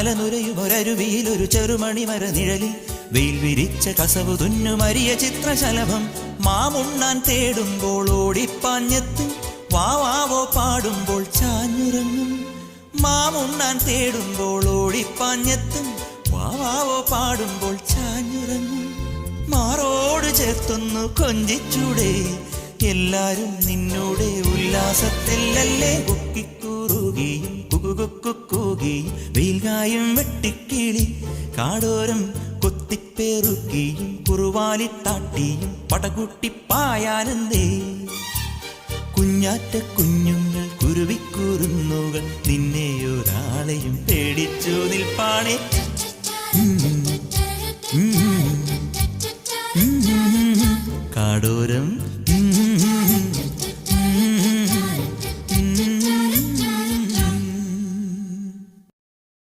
അലനുരയുമൊരരുവിയിലൊരു ചെറുമണിമര നിഴലിൽ വെയിൽ വിരിച്ച കസവു തുന്നുമരിയ ചിത്രശലഭം മാമുണ്ണാൻ തേടുമ്പോൾ ഓടിപ്പാഞ്ഞെത്തും വാവാവോ പാടുമ്പോൾ ചാഞ്ഞുറങ്ങും മാമുണ്ണാൻ തേടുമ്പോൾ ഓടിപ്പാഞ്ഞെത്തും വാവാവോ പാടുമ്പോൾ ചാഞ്ഞുറങ്ങും മാറോട് ചേർത്തൊന്നു കൊഞ്ചിച്ചൂടെ എല്ലാരും നിന്നോടെ ഉല്ലാസത്തിലല്ലേ കുക്കിക്കൂറുകയും കുകുകുക്കുകൂകയും വെയിൽകായും വെട്ടിക്കിളി കാടോരം കൊത്തിപ്പേറുകയും കുറുവാലിത്താട്ടിയും പടകുട്ടിപ്പായാനന്ദേ കുഞ്ഞാറ്റ കുഞ്ഞുങ്ങൾ കുരുവിക്കൂറുന്നുകൾ നിന്നെ ഒരാളെയും പേടിച്ചു നിൽപ്പാണേ കാടോരം